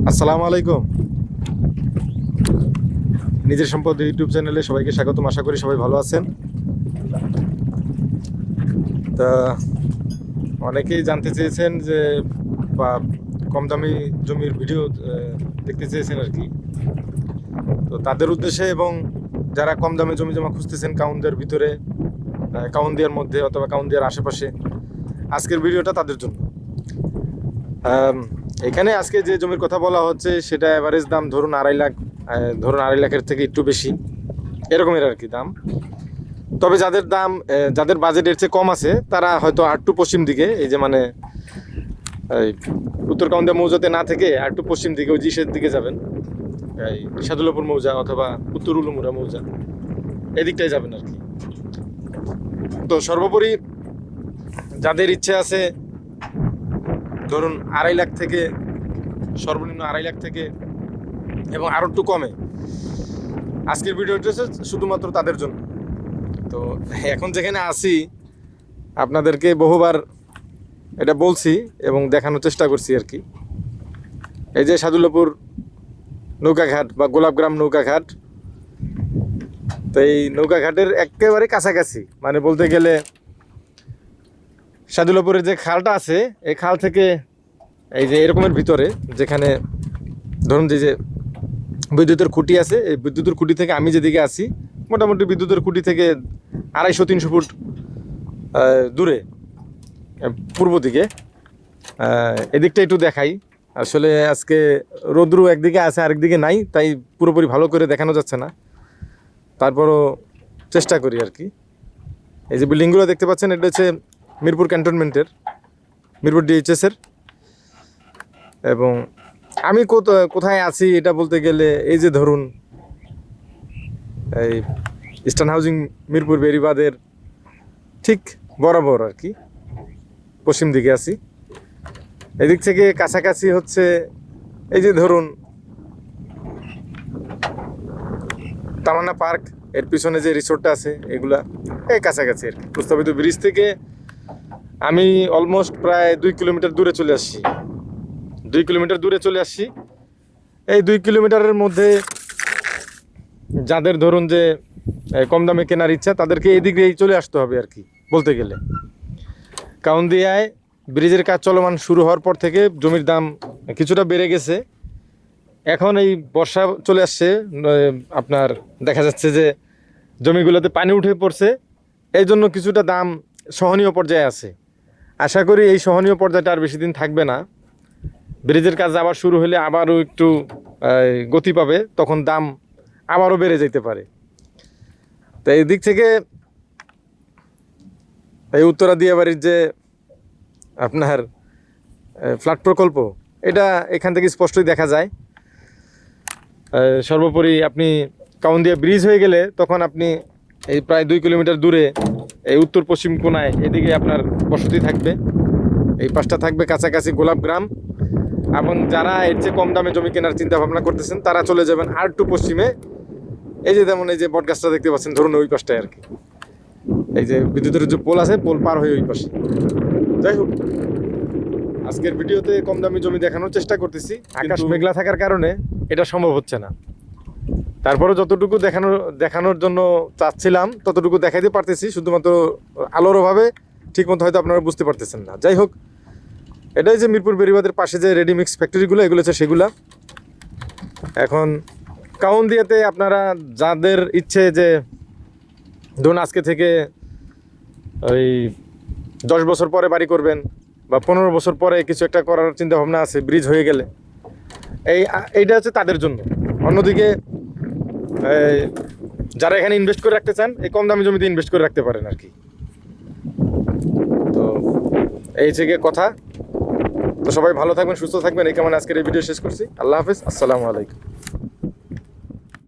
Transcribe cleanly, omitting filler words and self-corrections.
আসসালামু আলাইকুম। নিজের সম্পদ ইউটিউব চ্যানেলে সবাইকে স্বাগতম। আশা করি সবাই ভালো আছেন। তা অনেকেই জানতে চেয়েছেন যে বা কম দামি জমির ভিডিও দেখতে চেয়েছেন আর কি। তো তাদের উদ্দেশ্যে এবং যারা কম দামে জমি জমা খুঁজতেছেন কাউন্দিয়ার ভিতরে, কাউন্দিয়ার মধ্যে অথবা কাউন্দিয়ার আশেপাশে, আজকের ভিডিওটা তাদের জন্য। এখানে আজকে যে জমির কথা বলা হচ্ছে সেটা অ্যাভারেজ দাম ধরুন 2.5 লাখ, ধরুন 2.5 লাখের থেকে একটু বেশি এরকমের আর কি দাম। তবে যাদের দাম যাদের বাজেটের চেয়ে কম আছে তারা হয়তো আটটু পশ্চিম দিকে, এই যে মানে এই উত্তর কাউন্দিয়া মৌজাতে না থেকে আটটু পশ্চিম দিকে ওই জিসের দিকে যাবেন, এই সাদুল্লাপুর মৌজা অথবা উত্তর উলুমুরা মৌজা, এদিকটাই যাবেন আর কি। তো সর্বোপরি যাদের ইচ্ছে আছে ধরুন 2.5 লাখ থেকে, সর্বনিম্ন 2.5 লাখ থেকে এবং আরও একটু কমে, আজকের ভিডিওটা হচ্ছে শুধুমাত্র তাদের জন্য। তো এখন যেখানে আসি আপনাদেরকে বহুবার এটা বলছি এবং দেখানোর চেষ্টা করছি আর কি। এই যে সাদুল্লাপুর নৌকাঘাট বা গোলাপগ্রাম নৌকাঘাট, তো এই নৌকাঘাটের একেবারে কাছাকাছি, মানে বলতে গেলে সাদুল্লাপুরের যে খালটা আছে এই খাল থেকে এই যে এরকমের ভিতরে যেখানে ধরুন যে বিদ্যুতের খুঁটি আছে, এই বিদ্যুতের খুঁটি থেকে আমি যেদিকে আছি মোটামুটি বিদ্যুতের খুঁটি থেকে 250-300 ফুট দূরে পূর্ব দিকে, এদিকটা একটু দেখাই। আসলে আজকে রৌদ্র একদিকে আছে আরেকদিকে নাই, তাই পুরোপুরি ভালো করে দেখানো যাচ্ছে না, তারপরও চেষ্টা করি আর কি। এই যে বিল্ডিংগুলো দেখতে পাচ্ছেন এটা হচ্ছে মিরপুর ক্যান্টনমেন্টের, মিরপুর ডিএইচএসের। এবং আমি কোথায় আছি এটা বলতে গেলে এই যে ধরুন এই ইস্টার্ন হাউজিং মিরপুর বেরিবাদের ঠিক বরাবর আর কি পশ্চিম দিকে আছি। এদিক থেকে কাছাকাছি হচ্ছে এই যে ধরুন তামান্না পার্ক, এর পিছনে যে রিসোর্টটা আছে এগুলা এই কাছাকাছি আর কি। প্রস্তাবিত ব্রিজ থেকে আমি অলমোস্ট প্রায় 2 কিলোমিটার দূরে চলে আসছি। 2 কিলোমিটার দূরে চলে আসছি। এই 2 কিলোমিটারের মধ্যে যাদের ধরুন যে কম দামে কেনার ইচ্ছা তাদেরকে এদিক দিয়েই চলে আসতে হবে আর কি। বলতে গেলে কাউন্দিয়ায় ব্রিজের কাজ চলমান শুরু হওয়ার পর থেকে জমির দাম কিছুটা বেড়ে গেছে। এখন এই বর্ষা চলে আসছে, আপনার দেখা যাচ্ছে যে জমিগুলোতে পানি উঠে পড়ছে, এই জন্য কিছুটা দাম সহনীয় পর্যায়ে আছে। আশা করি এই সহনীয় পর্যায়টা আর বেশি দিন থাকবে না। ব্রিজের কাজ আবার শুরু হলে আবারও একটু গতি পাবে, তখন দাম আবারও বেড়ে যেতে পারে। তো এই দিক থেকে এই উত্তরা দিয়াবাড়ির যে আপনার ফ্ল্যাট প্রকল্প, এটা এখান থেকে স্পষ্টই দেখা যায়। সর্বোপরি আপনি কাউন্দিয়া ব্রিজ হয়ে গেলে তখন আপনি এই প্রায় 2 কিলোমিটার দূরে এই উত্তর পশ্চিম কোণায় এদিকে আপনার বসতি থাকবে, এই পাশটা থাকবে কাছাকাছি গোলাপগ্রাম। এবং যারা এর চেয়ে কম দামে জমি কেনার চিন্তা ভাবনা করতেছেন তারা চলে যাবেন আর একটু পশ্চিমে, এই যে যেমন এই যে বটগাছটা দেখতে পাচ্ছেন ধরুন ওই পাশটায় আর কি। এই যে বিদ্যুতের যে পোল আছে, পোল পার হয়ে ওই পাশে। যাই হোক, আজকের ভিডিওতে কম দামি জমি দেখানোর চেষ্টা করতেছি। আকাশ মেঘলা থাকার কারণে এটা সম্ভব হচ্ছে না, তারপরে যতটুকু দেখানোর জন্য চাচ্ছিলাম ততটুকু দেখাইতে পারতেছি, শুধুমাত্র আলোর অভাবে ঠিকমতো হয়তো আপনারা বুঝতে পারতেছেন না। যাই হোক, এটাই যে মিরপুর বেরিবাদের পাশে যে রেডিমিক্স ফ্যাক্টরিগুলো এগুলো হচ্ছে সেগুলা। এখন কাউন্দিয়াতে আপনারা যাদের ইচ্ছে যে ধরুন আজকে থেকে ওই 10 বছর পরে বাড়ি করবেন বা 15 বছর পরে কিছু একটা করার চিন্তা ভাবনা আছে ব্রিজ হয়ে গেলে, এইটা হচ্ছে তাদের জন্য। অন্যদিকে যারা এখানে ইনভেস্ট করে রাখতে চান এই কম দামি জমিতে ইনভেস্ট করে রাখতে পারেন আর কি। তো এই থেকে কথা। তো সবাই ভালো থাকবেন, সুস্থ থাকবেন, এই কেমন আজকের এই ভিডিও শেষ করছি। আল্লাহ হাফেজ, আসসালামু আলাইকুম।